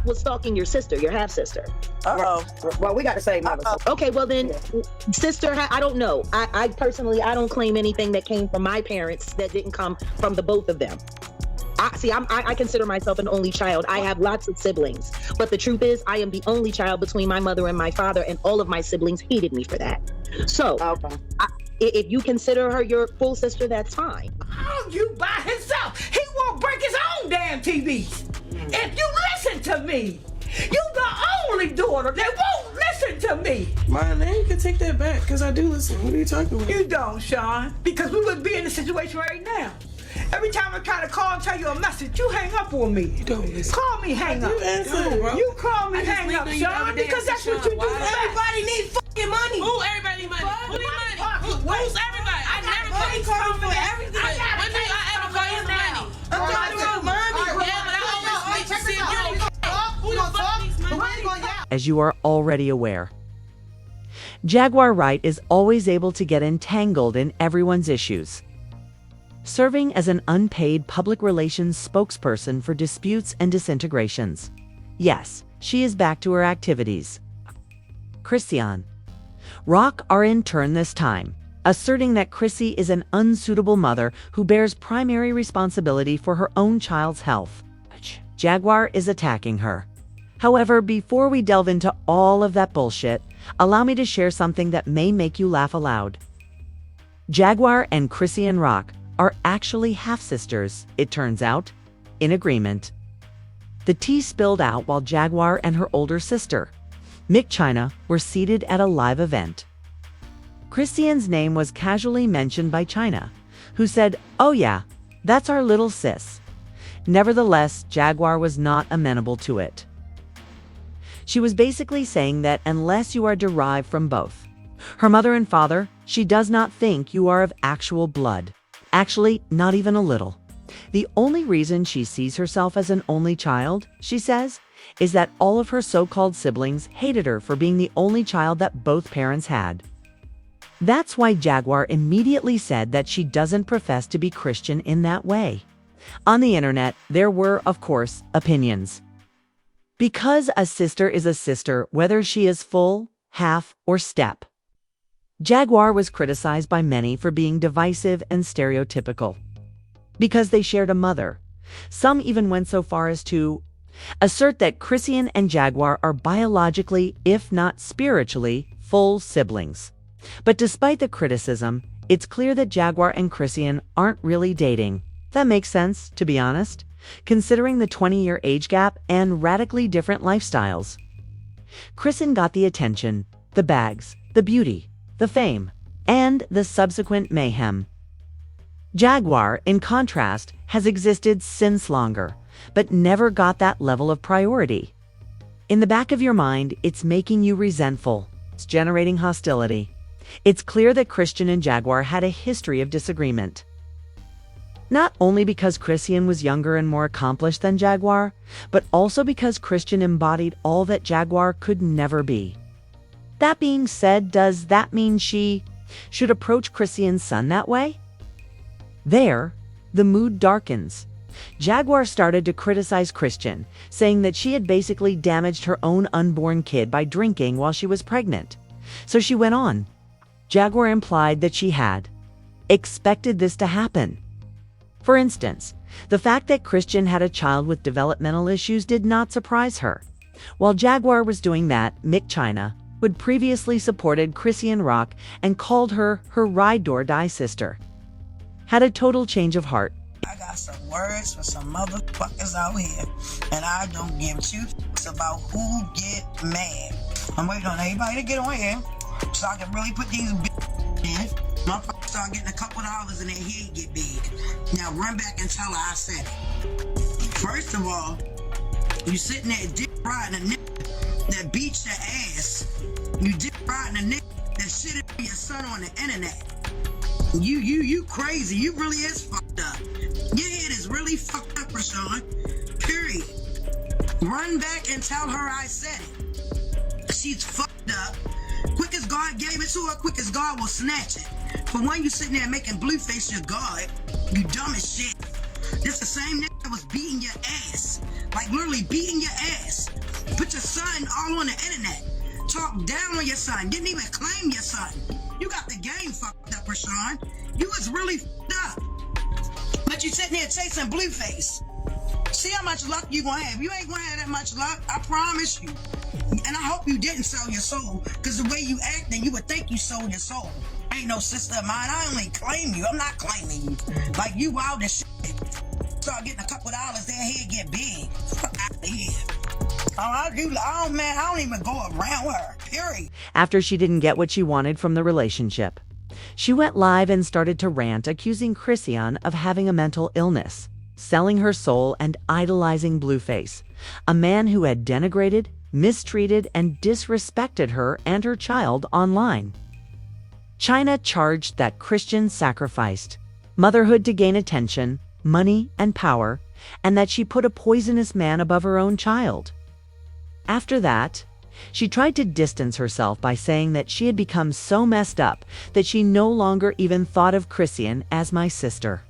was stalking your sister, your half sister. Uh-oh. Well, we got the same mother. Okay, well then, sister, I don't know. I personally, I don't claim anything that came from my parents that didn't come from the both of them. I consider myself an only child. I have lots of siblings, but the truth is, I am the only child between my mother and my father, and all of my siblings hated me for that. So, if you consider her your full sister, that's fine. Oh, you by himself. He won't break his own damn TV. If you listen to me, you the only daughter that won't listen to me. Ma, now you can take that back, because I do listen. What are you talking about? You don't, Sean, because we would be in this situation right now. Every time I try to call and tell you a message, you hang up on me. You don't listen. Call me hang up. You answer, bro. You call me hang up, Sean, because that's what you do. Everybody needs fucking money. Who everybody need money? Who need money? Who's everybody? I never call you for everything. When did I ever call you for money? I'm talking about mommy. Yeah, but I always need to see if you don't. Who the fuck needs money? As you are already aware, Jaguar Wright is always able to get entangled in everyone's issues, serving as an unpaid public relations spokesperson for disputes and disintegrations. Yes, she is back to her activities. Chrisean Rock are in turn this time, asserting that Chrissy is an unsuitable mother who bears primary responsibility for her own child's health. Jaguar is attacking her. However, before we delve into all of that bullshit, allow me to share something that may make you laugh aloud. Jaguar and Chrisean Rock are actually half-sisters, it turns out, in agreement. The tea spilled out while Jaguar and her older sister, Mick China, were seated at a live event. Chrisean's name was casually mentioned by China, who said, "Oh yeah, that's our little sis." Nevertheless, Jaguar was not amenable to it. She was basically saying that unless you are derived from both her mother and father, she does not think you are of actual blood. Actually, not even a little. The only reason she sees herself as an only child, she says, is that all of her so-called siblings hated her for being the only child that both parents had. That's why Jaguar immediately said that she doesn't profess to be Christian in that way. On the internet, there were, of course, opinions. Because a sister is a sister, whether she is full, half, or step. Jaguar was criticized by many for being divisive and stereotypical. Because they shared a mother. Some even went so far as to assert that Chrisean and Jaguar are biologically, if not spiritually, full siblings. But despite the criticism, it's clear that Jaguar and Chrisean aren't really dating. That makes sense, to be honest, considering the 20-year age gap and radically different lifestyles. Chrisean got the attention, the bags, the beauty, the fame, and the subsequent mayhem. Jaguar, in contrast, has existed since longer, but never got that level of priority. In the back of your mind, it's making you resentful. It's generating hostility. It's clear that Chrisean and Jaguar had a history of disagreement. Not only because Chrisean was younger and more accomplished than Jaguar, but also because Chrisean embodied all that Jaguar could never be. That being said, does that mean she should approach Chrisean's son that way? There, the mood darkens. Jaguar started to criticize Chrisean, saying that she had basically damaged her own unborn kid by drinking while she was pregnant. So she went on. Jaguar implied that she had expected this to happen. For instance, the fact that Chrisean had a child with developmental issues did not surprise her. While Jaguar was doing that, Mick China, who had previously supported Chrisean Rock and called her ride-or-die sister, had a total change of heart. I got some words for some motherfuckers out here, and I don't give two fucks about who get mad. I'm waiting on everybody to get on here so I can really put these in. Motherfuckers start getting a couple dollars and their head get big. Now run back and tell her I said it. First of all, you sitting there dick riding a nigga that beats your ass. You dick riding a nigga that shitted on your son on the internet. You crazy. You really is fucked up. Your head is really fucked up, Rashawn. Period. Run back and tell her I said it. She's fucked up. Quick as God gave it to her, quick as God will snatch it. For when you sitting there making Blueface your God, you dumb as shit. This the same nigga that was beating your ass. Like literally beating your ass. all on the internet. Talk down on your son. Didn't even claim your son. You got the game fucked up, Chrisean. You was really fucked up. But you sitting here chasing Blueface. See how much luck you gonna have. You ain't gonna have that much luck, I promise you. And I hope you didn't sell your soul, because the way you acting, you would think you sold your soul. Ain't no sister of mine. I only claim you. I'm not claiming you. Like, you wild as shit. Start getting a couple dollars, their head get big. Fuck out of here. I don't even go around her, period. After she didn't get what she wanted from the relationship, she went live and started to rant, accusing Chrisean of having a mental illness, selling her soul, and idolizing Blueface, a man who had denigrated, mistreated, and disrespected her and her child online. China charged that Chrisean sacrificed motherhood to gain attention, money, and power, and that she put a poisonous man above her own child. After that, she tried to distance herself by saying that she had become so messed up that she no longer even thought of Chrisean as my sister.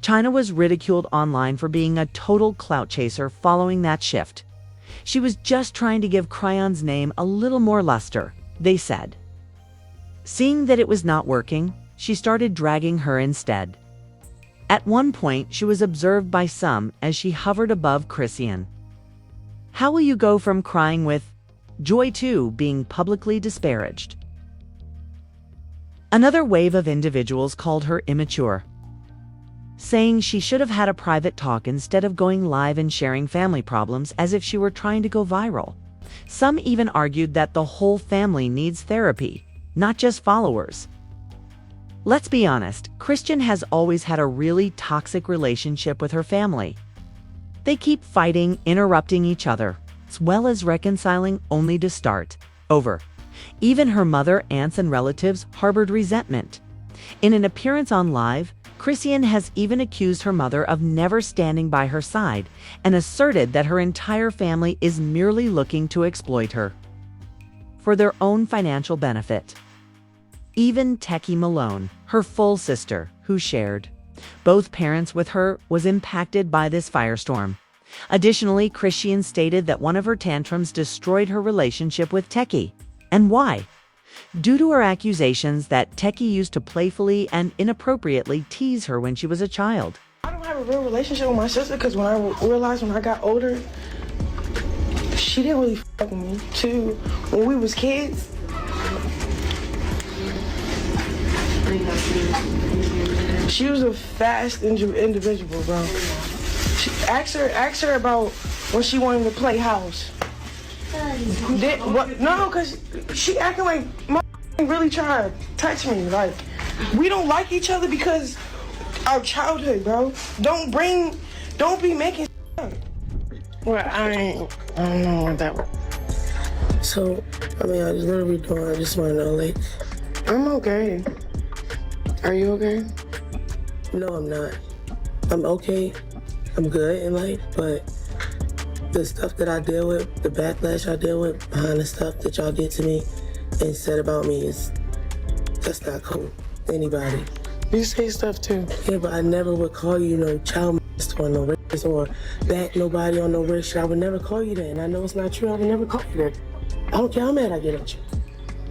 China was ridiculed online for being a total clout chaser following that shift. She was just trying to give Chrisean's name a little more luster, they said. Seeing that it was not working, she started dragging her instead. At one point, she was observed by some as she hovered above Chrisean. How will you go from crying with joy to being publicly disparaged? Another wave of individuals called her immature, saying she should have had a private talk instead of going live and sharing family problems as if she were trying to go viral. Some even argued that the whole family needs therapy, not just followers. Let's be honest, Chrisean has always had a really toxic relationship with her family. They keep fighting, interrupting each other, as well as reconciling only to start over. Even her mother, aunts, and relatives harbored resentment. In an appearance on Live, Chrisean has even accused her mother of never standing by her side and asserted that her entire family is merely looking to exploit her for their own financial benefit. Even Techie Malone, her full sister, who shared both parents with her, was impacted by this firestorm. Additionally, Chrisean stated that one of her tantrums destroyed her relationship with Techie. And why? Due to her accusations that Techie used to playfully and inappropriately tease her when she was a child. I don't have a real relationship with my sister because when I realized when I got older, she didn't really fuck with me. Too, when we was kids, she was a fast individual, bro. Ask her about when she wanted to play house. No, because she acting like my really trying to touch me. Like, we don't like each other because our childhood, bro. Don't be making up. Well, I don't know what that was. So, I mean, I just what are we doing? I just want to know, like, I'm okay. Are you okay? No, I'm not. I'm okay. I'm good in life, but the stuff that I deal with, the backlash I deal with behind the stuff that y'all did to me and said about me that's not cool. Anybody. You say stuff too. Yeah, but I never would call you no child molester or no rapist or back nobody on no weird shit. I would never call you that, and I know it's not true. I would never call you that. I don't care how mad I get at you.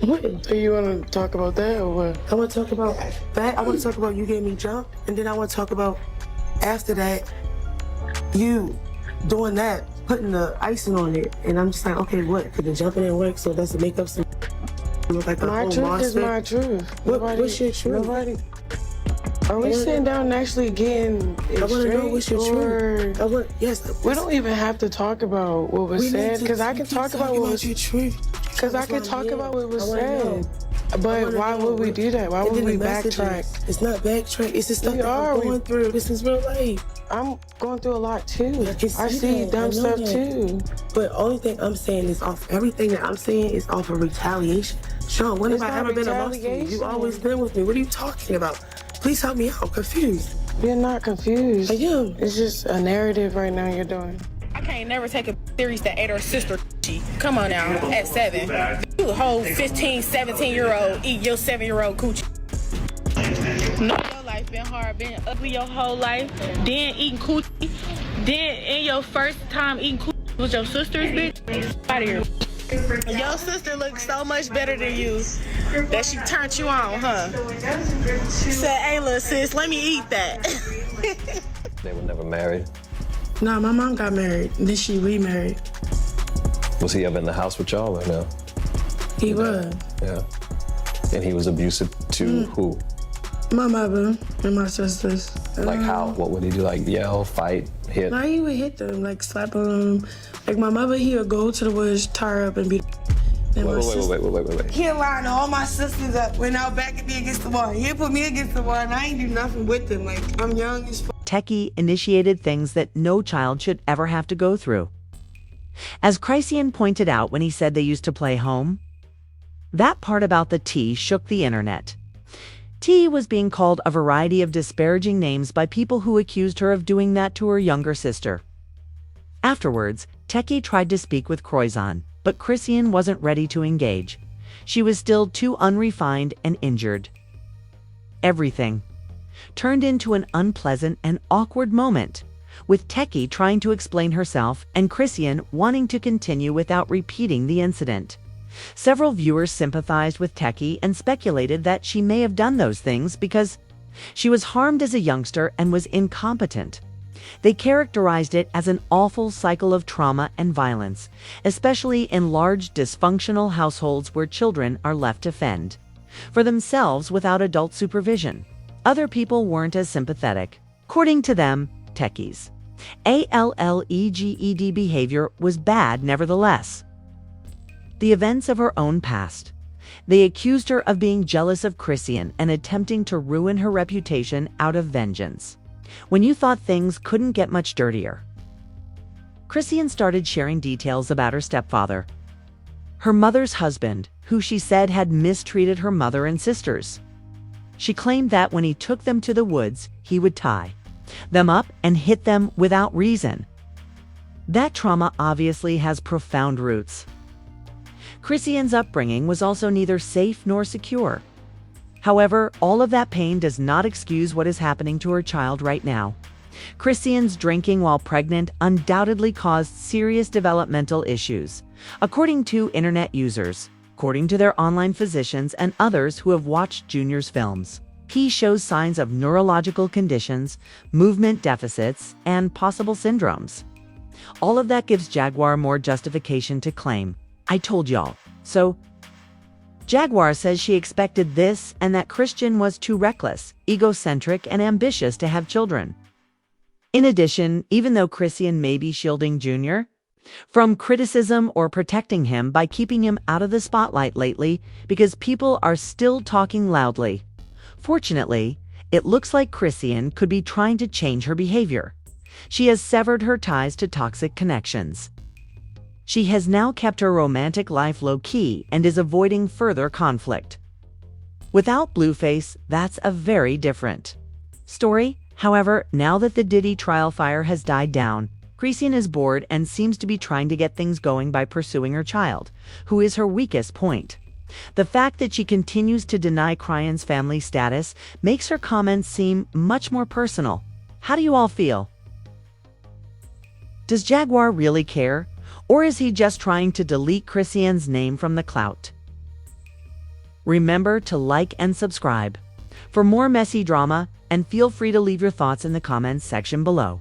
What? So you want to talk about that or what? I want to talk about that. I want to talk about you gave me jump, and then I want to talk about after that, you doing that, putting the icing on it, and I'm just like, okay, what? Because the jumping didn't work, so that's to make up some. Look like My truth monster. is my truth. What's your truth? Nobody. Are we sitting down and actually getting it I want to know what's your straight, truth. Yes. We don't even have to talk about what was said because I can talk about what was. Your truth. Because I can talk about what was said. But why would we do that? Why would we backtrack? It's not backtrack. It's the stuff that I'm going through. This is real life. I'm going through a lot too. I see see that. dumb I know stuff that. too. But only thing I'm saying is off everything that I'm saying is off of retaliation. Sean, when It's have I not ever been amongst you? retaliation. You've always been with me. What are you talking about? Please help me out. I'm confused. You're not confused. I am. It's just a narrative right now you're doing. I can't never take a serious that ate her sister. Come on now, at 7. You a whole 15, 17-year-old eat your 7-year-old coochie. No, your life been hard, been ugly your whole life. Then eating coochie. Then in your first time eating coochie with your sisters, bitch. Out of here. Your sister looks so much better than you that she turned you on, huh? Said, hey, little sis, let me eat that. They were never married. Nah, my mom got married, then she remarried. Was he ever in the house with y'all or no? He was. Yeah. And he was abusive to who? My mother and my sisters. Like how? What would he do? Like yell, fight, hit? Nah, he would hit them, like slap them. Like my mother, he would go to the woods, tie her up, and beat. Wait. He'll line all my sisters up when I back at me against the wall. He'll put me against the wall, and I ain't do nothing with them. Like, I'm young as fuck. Techie initiated things that no child should ever have to go through. As Chrisean pointed out when he said they used to play home, that part about the T shook the internet. T was being called a variety of disparaging names by people who accused her of doing that to her younger sister. Afterwards, Techie tried to speak with Chrisean, but Chrisean wasn't ready to engage. She was still too unrefined and injured. Everything turned into an unpleasant and awkward moment, with Techie trying to explain herself and Chrisean wanting to continue without repeating the incident. Several viewers sympathized with Techie and speculated that she may have done those things because she was harmed as a youngster and was incompetent. They characterized it as an awful cycle of trauma and violence, especially in large dysfunctional households where children are left to fend for themselves without adult supervision. Other people weren't as sympathetic. According to them, Techie's ALLEGED behavior was bad nevertheless. The events of her own past. They accused her of being jealous of Chrisean and attempting to ruin her reputation out of vengeance. When you thought things couldn't get much dirtier. Chrisean started sharing details about her stepfather, her mother's husband, who she said had mistreated her mother and sisters. She claimed that when he took them to the woods, he would tie them up and hit them without reason. That trauma obviously has profound roots. Chrisean's upbringing was also neither safe nor secure. However, all of that pain does not excuse what is happening to her child right now. Chrisean's drinking while pregnant undoubtedly caused serious developmental issues, according to internet users, according to their online physicians and others who have watched Junior's films. He shows signs of neurological conditions, movement deficits, and possible syndromes. All of that gives Jaguar more justification to claim, "I told y'all." So, Jaguar says she expected this and that Chrisean was too reckless, egocentric, and ambitious to have children. In addition, even though Chrisean may be shielding Junior from criticism or protecting him by keeping him out of the spotlight lately because people are still talking loudly, fortunately, it looks like Chrisean could be trying to change her behavior. She has severed her ties to toxic connections. She has now kept her romantic life low-key and is avoiding further conflict. Without Blueface, that's a very different story. However, now that the Diddy trial fire has died down, Chrisean is bored and seems to be trying to get things going by pursuing her child, who is her weakest point. The fact that she continues to deny Chrisean's family status makes her comments seem much more personal. How do you all feel? Does Jaguar really care? Or is he just trying to delete Chrisean's name from the clout? Remember to like and subscribe for more messy drama, and feel free to leave your thoughts in the comments section below.